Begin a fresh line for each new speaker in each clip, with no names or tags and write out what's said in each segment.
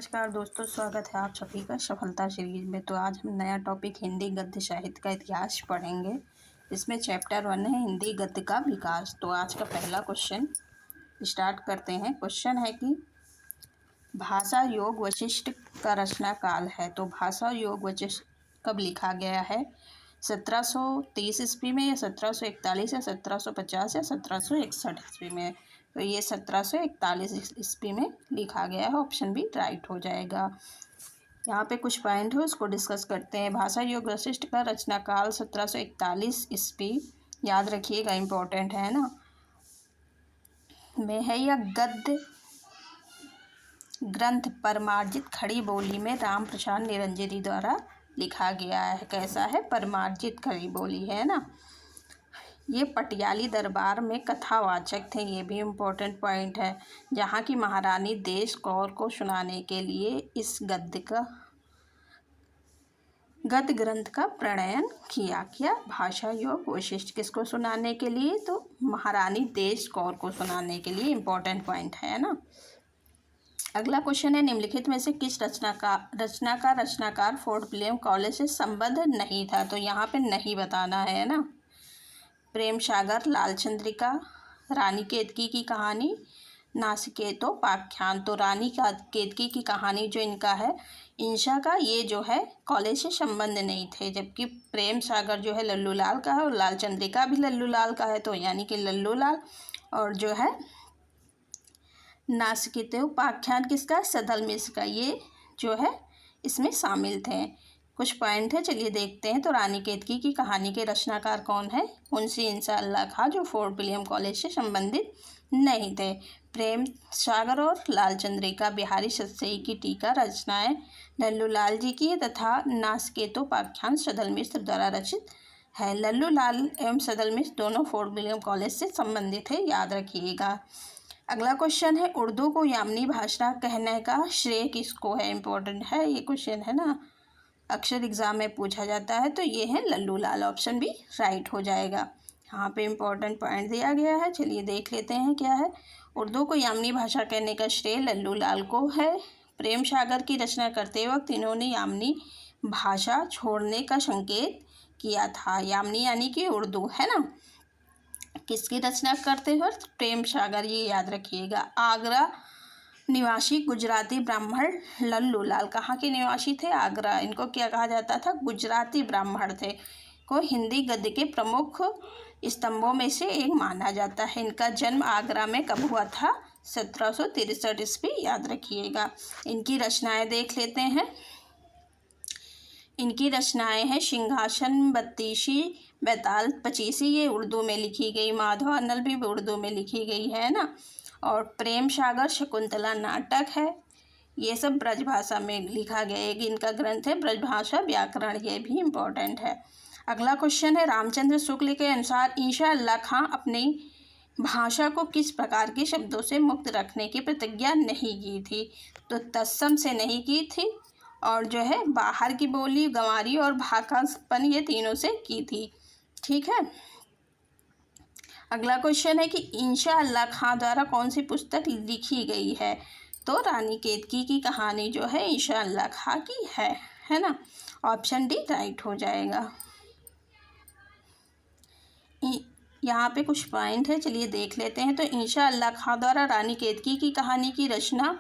नमस्कार दोस्तों, स्वागत है आप सभी का सफलता सीरीज में। तो आज हम नया टॉपिक हिंदी गद्य साहित्य का इतिहास पढ़ेंगे। इसमें चैप्टर 1 है हिंदी गद्य का विकास। तो आज का पहला क्वेश्चन स्टार्ट करते हैं। क्वेश्चन है कि भाषा योग वशिष्ठ का रचना काल है। तो भाषा योग वशिष्ठ कब लिखा गया है? 1730 ईस्वी में, या 1741, या 1750, या 1761 ईस्वी में? तो ये 1741 ईस्वी में लिखा गया है। ऑप्शन बी राइट हो जाएगा। यहाँ पे कुछ पॉइंट है, उसको डिस्कस करते हैं। भाषा योग वशिष्ठ का रचना काल 1741 ईस्वी, याद रखिएगा, इम्पोर्टेंट है ना, में है। यह गद्य ग्रंथ परमार्जित खड़ी बोली में राम प्रसाद निरंजनी द्वारा लिखा गया है। कैसा है? परमार्जित खड़ी बोली है ना। ये पटियाली दरबार में कथावाचक थे, ये भी इम्पोर्टेंट पॉइंट है। जहाँ की महारानी देश कौर को सुनाने के लिए इस गद्य ग्रंथ का प्रणयन किया। क्या? भाषा योग वशिष्ठ किसको सुनाने के लिए? तो महारानी देश कौर को सुनाने के लिए। इम्पोर्टेंट पॉइंट है ना। अगला क्वेश्चन है, निम्नलिखित में से किस रचनाकार फोर्ट विलियम कॉलेज से संबद्ध नहीं था? तो यहाँ पे नहीं बताना है ना। प्रेम सागर, लाल चंद्रिका, रानी केतकी की कहानी, नासिकेतोपाख्यान। तो रानी केतकी की कहानी जो इनका है, इंशा का, ये जो है कॉलेज से संबंध नहीं थे। जबकि प्रेम सागर जो है लल्लू लाल का है, और लाल चंद्रिका भी लल्लू लाल का है, तो यानी कि लल्लू लाल। और जो है नासिकेतोपाख्यान किसका? सदल मिश्र का, ये जो है इसमें शामिल थे। कुछ पॉइंट है, चलिए देखते हैं। तो रानी केतकी की कहानी के रचनाकार कौन है? मुंशी इंशाअल्लाह खां, जो फोर्ट विलियम कॉलेज से संबंधित नहीं थे। प्रेम सागर और लाल चंद्रिका बिहारी सतसई की टीका रचनाएं लल्लू लाल जी की है, तथा नासिकेतोपाख्यान सदल मिश्र द्वारा रचित है। लल्लू लाल एवं सदल मिश्र दोनों फोर्ट विलियम कॉलेज से संबंधित है, याद रखिएगा। अगला क्वेश्चन है, उर्दू को यामिनी भाषा कहने का श्रेय किसको है? इम्पोर्टेंट है ये क्वेश्चन है ना, अक्सर एग्जाम में पूछा जाता है। तो ये है लल्लू लाल। ऑप्शन भी राइट हो जाएगा। यहाँ पे इम्पोर्टेंट पॉइंट दिया गया है, चलिए देख लेते हैं क्या है। उर्दू को यामिनी भाषा कहने का श्रेय लल्लू लाल को है। प्रेम सागर की रचना करते वक्त इन्होंने यामिनी भाषा छोड़ने का संकेत किया था। यामिनी यानी कि उर्दू है ना। किसकी रचना करते वक्त? प्रेम सागर, ये याद रखिएगा। आगरा निवासी गुजराती ब्राह्मण लल्लू लाल कहाँ के निवासी थे? आगरा। इनको क्या कहा जाता था? गुजराती ब्राह्मण थे। को हिंदी गद्य के प्रमुख स्तंभों में से एक माना जाता है। इनका जन्म आगरा में कब हुआ था? 1763 ईस्वी, याद रखिएगा। इनकी रचनाएं देख लेते हैं। इनकी रचनाएं हैं सिंहासन बत्तीसी, बैताल पचीसी, ये उर्दू में लिखी गई। माधव अन्नल भी उर्दू में लिखी गई है ना। और प्रेम सागर शकुंतला नाटक है। ये सब ब्रजभाषा में लिखा गया है। इनका ग्रंथ है ब्रजभाषा व्याकरण, ये भी इम्पोर्टेंट है। अगला क्वेश्चन है, रामचंद्र शुक्ल के अनुसार इंशाअल्लाह खां अपनी भाषा को किस प्रकार के शब्दों से मुक्त रखने की प्रतिज्ञा नहीं की थी? तो तत्सम से नहीं की थी, और जो है बाहर की बोली, गंवारी और भाकापन, ये तीनों से की थी। ठीक है। अगला क्वेश्चन है कि इंशाअल्लाह खां द्वारा कौन सी पुस्तक लिखी गई है? तो रानी केतकी की कहानी जो है इंशाअल्लाह खां की है ना। ऑप्शन डी राइट हो जाएगा। यहाँ पे कुछ पॉइंट है, चलिए देख लेते हैं। तो इंशाअल्लाह खां द्वारा रानी केतकी की कहानी की रचना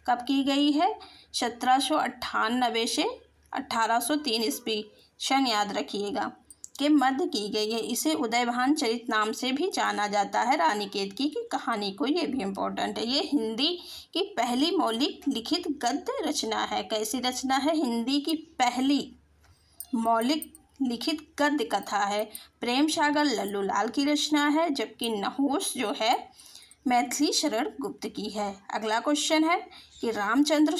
कब की गई है? 1798 से 1803 ईस्वी, सन याद रखिएगा, के मध्य की गई है। इसे उदयभान चरित नाम से भी जाना जाता है। रानी केतकी की कहानी को, ये भी इम्पोर्टेंट है। ये हिंदी की पहली मौलिक लिखित गद्य रचना है। कैसी रचना है? हिंदी की पहली मौलिक लिखित गद्य कथा है। प्रेम सागर लल्लू लाल की रचना है, जबकि नहुस जो है मैथिली शरण गुप्त की है। अगला क्वेश्चन है कि रामचंद्र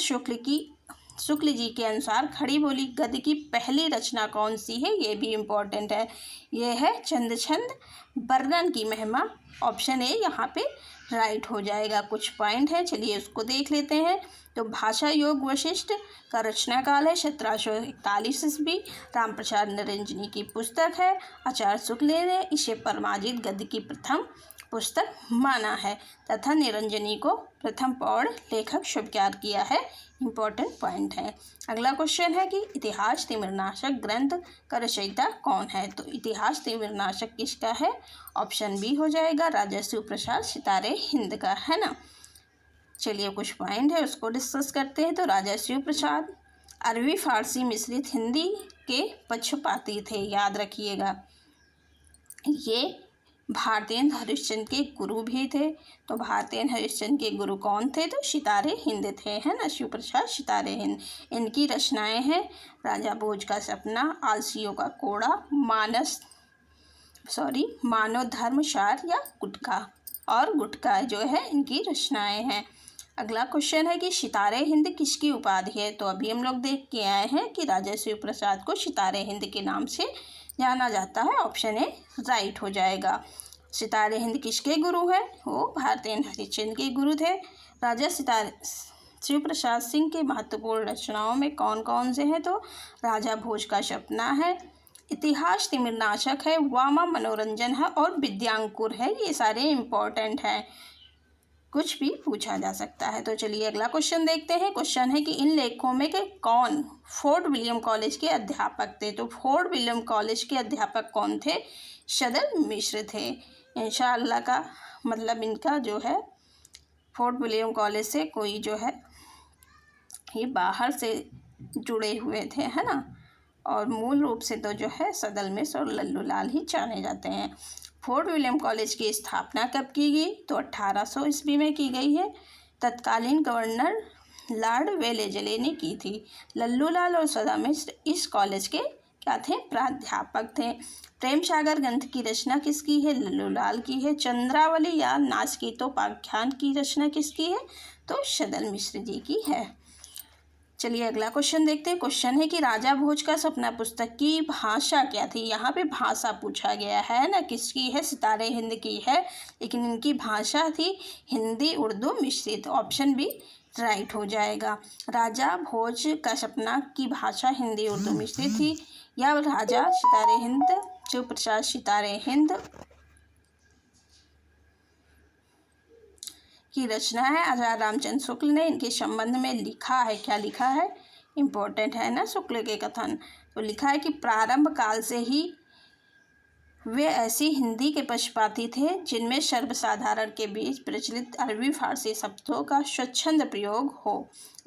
शुक्ल जी के अनुसार खड़ी बोली गद्य की पहली रचना कौन सी है? ये भी इम्पोर्टेंट है। ये है चंद छंद वर्णन की महिमा। ऑप्शन ए यहाँ पे राइट हो जाएगा। कुछ पॉइंट है, चलिए उसको देख लेते हैं। तो भाषा योग वशिष्ठ का रचना काल है 1741 ईस्वी। राम प्रसाद निरंजनी की पुस्तक है। आचार्य शुक्ल ने इसे परमाजित गद्य की प्रथम पुस्तक माना है तथा निरंजनी को प्रथम प्रौढ़ लेखक स्वीकार किया है। इम्पोर्टेंट पॉइंट है। अगला क्वेश्चन है कि इतिहास तिमिरनाशक ग्रंथ का रचयिता कौन है। तो इतिहास तिमिरनाशक किसका है? ऑप्शन बी हो जाएगा, राजर्षि प्रसाद सितारे हिंद का, है ना। चलिए कुछ पॉइंट है उसको डिस्कस करते हैं। तो राजर्षि प्रसाद अरबी फारसी मिश्रित हिंदी के पक्षपाती थे, याद रखिएगा। ये भारतेंद्र हरिश्चंद्र के गुरु भी थे। तो भारतेंद्र हरिश्चंद्र के गुरु कौन थे? तो सितारे हिंद थे, है ना, शिव प्रसाद सितारे हिंद। इनकी रचनाएं हैं राजा भोज का सपना, आलसियों का कोड़ा, मानव धर्मसार या गुटका जो है इनकी रचनाएं हैं। अगला क्वेश्चन है कि सितारे हिंद किसकी उपाधि है। तो अभी हम लोग देख के आए हैं कि राजर्षि प्रसाद को सितारे हिंद के नाम से जाना जाता है। ऑप्शन ए राइट हो जाएगा। सितारे हिंद किसके गुरु हैं? वो भारतेंद्र हरिश्चंद्र के गुरु थे। राजा शिव प्रसाद सिंह के महत्वपूर्ण रचनाओं में कौन कौन से हैं? तो राजा भोज का सपना है, इतिहास तिमिरनाशक है, वामा मनोरंजन है और विद्यांकुर है। ये सारे इम्पोर्टेंट हैं, कुछ भी पूछा जा सकता है। तो चलिए अगला क्वेश्चन देखते हैं। क्वेश्चन है कि इन लेखों में के कौन फोर्ट विलियम कॉलेज के अध्यापक थे। तो फोर्ट विलियम कॉलेज के अध्यापक कौन थे? सदल मिश्र थे। इंशाअल्लाह का मतलब इनका जो है फोर्ट विलियम कॉलेज से कोई जो है ये बाहर से जुड़े हुए थे, है ना। और मूल रूप से तो जो है सदल मिश्र और लल्लू लाल ही जाने जाते हैं। फोर्ट विलियम कॉलेज की स्थापना कब की गई? तो 1800 ईस्वी में की गई है। तत्कालीन गवर्नर लॉर्ड वेलेजले ने की थी। लल्लू लाल और सदा मिश्र इस कॉलेज के क्या थे? प्राध्यापक थे। प्रेम सागर ग्रंथ की रचना किसकी है? लल्लू लाल की है। चंद्रावली या नास्कितोपाख्यान की रचना किसकी है? तो सदल मिश्र जी की है। चलिए अगला क्वेश्चन देखते हैं। क्वेश्चन है कि राजा भोज का सपना पुस्तक की भाषा क्या थी। यहाँ पे भाषा पूछा गया है ना, किसकी है? सितारे हिंद की है, लेकिन इनकी भाषा थी हिंदी उर्दू मिश्रित। ऑप्शन बी राइट हो जाएगा। राजा भोज का सपना की भाषा हिंदी उर्दू मिश्रित थी, या राजा सितारे हिंद शिव प्रसाद सितारे हिंद की रचना है। आचार्य रामचंद्र शुक्ल ने इनके संबंध में लिखा है। क्या लिखा है? इम्पोर्टेंट है ना शुक्ल के कथन। तो लिखा है कि प्रारंभ काल से ही वे ऐसी हिंदी के पक्षपाती थे जिनमें सर्वसाधारण के बीच प्रचलित अरबी फारसी शब्दों का स्वच्छंद प्रयोग हो।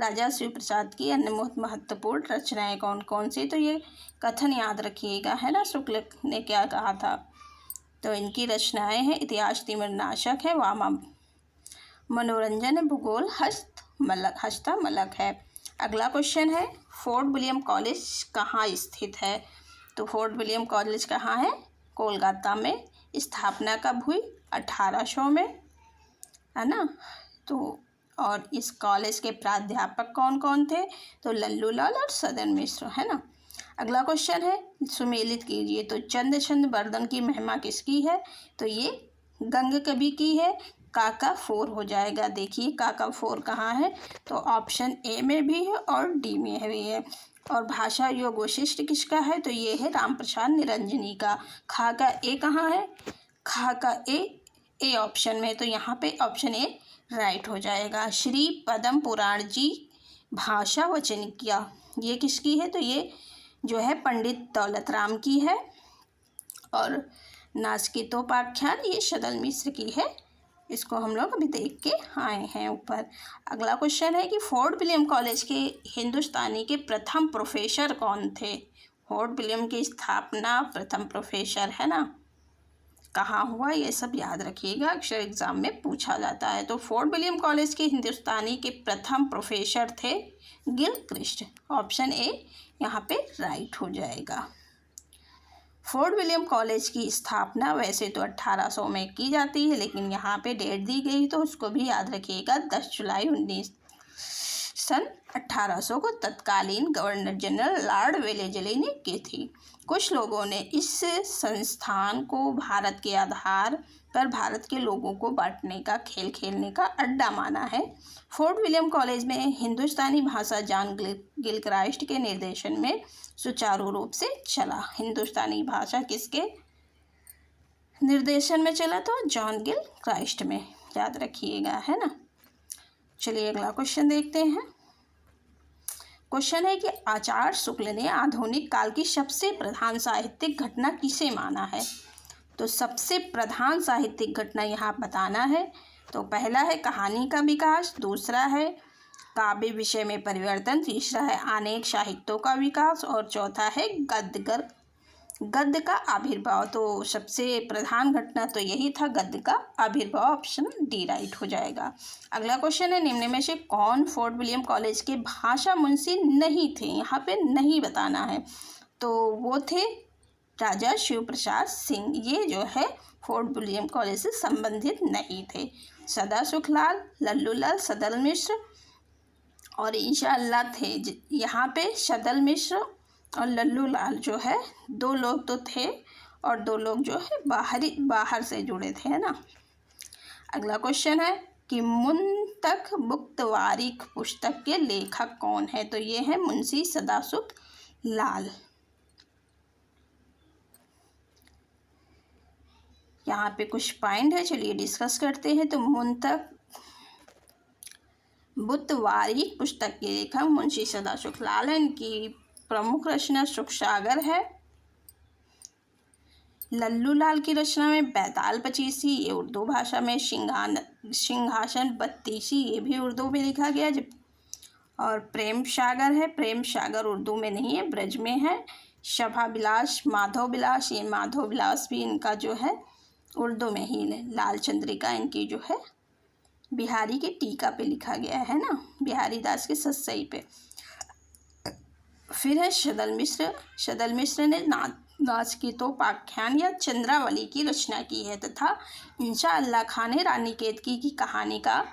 राजा शिव प्रसाद की अन्य महत्वपूर्ण रचनाएं कौन कौन सी? तो ये कथन याद रखिएगा, है ना, शुक्ल ने क्या कहा था। तो इनकी रचनाएं हैं इतिहास तिमिरनाशक है, वामा मनोरंजन, भूगोल हस्तमलक है। अगला क्वेश्चन है फोर्ट विलियम कॉलेज कहाँ स्थित है। तो फोर्ट विलियम कॉलेज कहाँ है? कोलकाता में। स्थापना कब हुई? 1800 में, है ना। तो और इस कॉलेज के प्राध्यापक कौन कौन थे? तो लल्लू लाल और सदल मिश्र, है ना। अगला क्वेश्चन है सुमेलित कीजिए। तो चंद्रचंद बर्दन की महिमा किसकी है? तो ये गंग कवि की है। काका फोर हो जाएगा। देखिए काका फोर कहाँ है? तो ऑप्शन ए में भी है और डी में भी है। और भाषा योग वशिष्ठ किसका है? तो ये है राम प्रसाद निरंजनी का। खा का ए कहाँ है? खा का ए ऑप्शन में। तो यहाँ पे ऑप्शन ए राइट हो जाएगा। श्री पद्म पुराण जी भाषा वचनिका ये किसकी है? तो ये जो है पंडित दौलत राम की है। और नास्कितोपाख्यान ये सदल मिश्र की है। इसको हम लोग अभी देख के आए हैं ऊपर। अगला क्वेश्चन है कि फोर्ट विलियम कॉलेज के हिंदुस्तानी के प्रथम प्रोफेसर कौन थे। फोर्ट विलियम की स्थापना प्रथम प्रोफेसर, है ना, कहाँ हुआ? ये सब याद रखिएगा, अक्सर एग्जाम में पूछा जाता है। तो फोर्ट विलियम कॉलेज के हिंदुस्तानी के प्रथम प्रोफेसर थे गिलक्रिस्ट। ऑप्शन ए यहाँ पे राइट हो जाएगा। फोर्ट विलियम कॉलेज की स्थापना वैसे तो 1800 में की जाती है, लेकिन यहाँ पे डेट दी गई तो उसको भी याद रखिएगा। 10 जुलाई 1800 को तत्कालीन गवर्नर जनरल लॉर्ड वेलेजले ने की थी। कुछ लोगों ने इस संस्थान को भारत के आधार पर भारत के लोगों को बांटने का खेल खेलने का अड्डा माना है। फोर्ट विलियम कॉलेज में हिंदुस्तानी भाषा जॉन गिलक्राइस्ट के निर्देशन में सुचारू रूप से चला। हिंदुस्तानी भाषा किसके निर्देशन में चला तो जॉन गिल क्राइस्ट में, याद रखिएगा, है ना। चलिए अगला क्वेश्चन देखते हैं। क्वेश्चन है कि आचार्य शुक्ल ने आधुनिक काल की सबसे प्रधान साहित्यिक घटना किसे माना है। तो सबसे प्रधान साहित्यिक घटना यहाँ बताना है। तो पहला है कहानी का विकास, दूसरा है काव्य विषय में परिवर्तन, तीसरा है अनेक साहित्यों का विकास और चौथा है गद्य का आविर्भाव। तो सबसे प्रधान घटना तो यही था, गद्य का आविर्भाव। ऑप्शन डी राइट हो जाएगा। अगला क्वेश्चन है निम्न में से कौन फोर्ट विलियम कॉलेज के भाषा मुंशी नहीं थे। यहाँ पे नहीं बताना है। तो वो थे राजा शिव प्रसाद सिंह। ये जो है फोर्ट विलियम कॉलेज से संबंधित नहीं थे। सदासुखलाल, लल्लूलाल सदल मिश्र और इंशाअल्लाह थे। यहाँ पे सदल मिश्र और लल्लूलाल जो है 2 लोग तो थे और 2 लोग जो है बाहर से जुड़े थे, है ना। अगला क्वेश्चन है कि मुंतख वारिक पुस्तक के लेखक कौन है। तो ये है मुंशी सदासुख लाल। यहाँ पे कुछ पॉइंट है, चलिए डिस्कस करते हैं। तो मुंतख वारिक पुस्तक के लेखक मुंशी सदासुख लाल है। इनकी प्रमुख रचना सुख सागर है। लल्लूलाल की रचना में बैताल पचीसी, ये उर्दू भाषा में, सिंहासन बत्तीसी, ये भी उर्दू में लिखा गया। जब और प्रेम सागर है, प्रेम सागर उर्दू में नहीं है, ब्रज में है। सभा विलास, माधव विलास, ये माधव विलास भी इनका जो है उर्दू में ही है। लाल चंद्रिका इनकी जो है बिहारी के टीका पे लिखा गया है ना, बिहारी दास के सत्सई पे। फिर है सदल मिश्र। सदल मिश्र ने नाच की तोपाख्यान या चंद्रावली की रचना की है तथा इंशाअल्लाह खान ने रानी केतकी की कहानी का,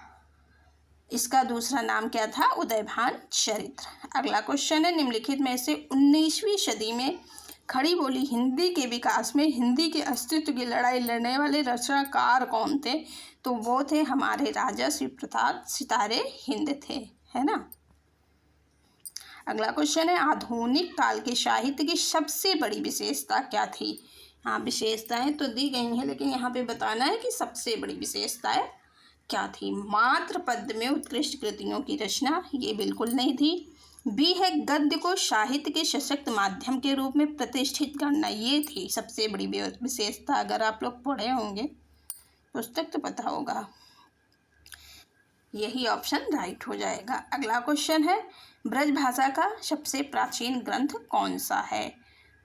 इसका दूसरा नाम क्या था, उदयभान चरित्र। अगला क्वेश्चन है निम्नलिखित में से 19वीं सदी में खड़ी बोली हिंदी के विकास में हिंदी के अस्तित्व की लड़ाई लड़ने वाले रचनाकार कौन थे। तो वो थे हमारे राजा शिव प्रताप सितारे हिंद थे, है ना। अगला क्वेश्चन है आधुनिक काल के साहित्य की सबसे बड़ी विशेषता क्या थी। हाँ, विशेषताएं तो दी गई हैं, लेकिन यहाँ पे बताना है कि सबसे बड़ी विशेषताएं क्या थी। मात्र पद्य में उत्कृष्ट कृतियों की रचना, ये बिल्कुल नहीं थी। बी है गद्य को साहित्य के सशक्त माध्यम के रूप में प्रतिष्ठित करना, ये थी सबसे बड़ी विशेषता। अगर आप लोग पढ़े होंगे पुस्तक तो पता होगा। यही ऑप्शन राइट हो जाएगा। अगला क्वेश्चन है ब्रज भाषा का सबसे प्राचीन ग्रंथ कौन सा है।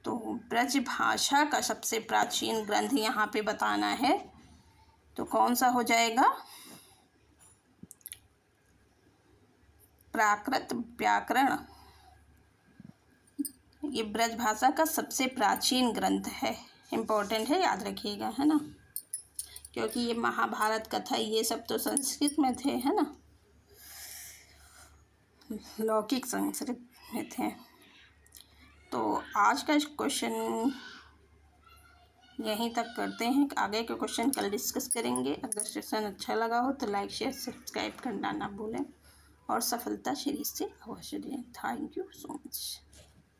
तो ब्रज भाषा का सबसे प्राचीन ग्रंथ यहाँ पे बताना है, तो कौन सा हो जाएगा, प्राकृत व्याकरण। ये ब्रज भाषा का सबसे प्राचीन ग्रंथ है, इम्पोर्टेंट है, याद रखिएगा, है ना, क्योंकि ये महाभारत कथा ये सब तो संस्कृत में थे, है ना, लौकिक संस्कृत में थे। तो आज का क्वेश्चन यहीं तक करते हैं, आगे के क्वेश्चन कल डिस्कस करेंगे। अगर सेशन अच्छा लगा हो तो लाइक शेयर सब्सक्राइब करना ना भूलें और सफलता सीरीज से अवश्य दें। Thank you so much.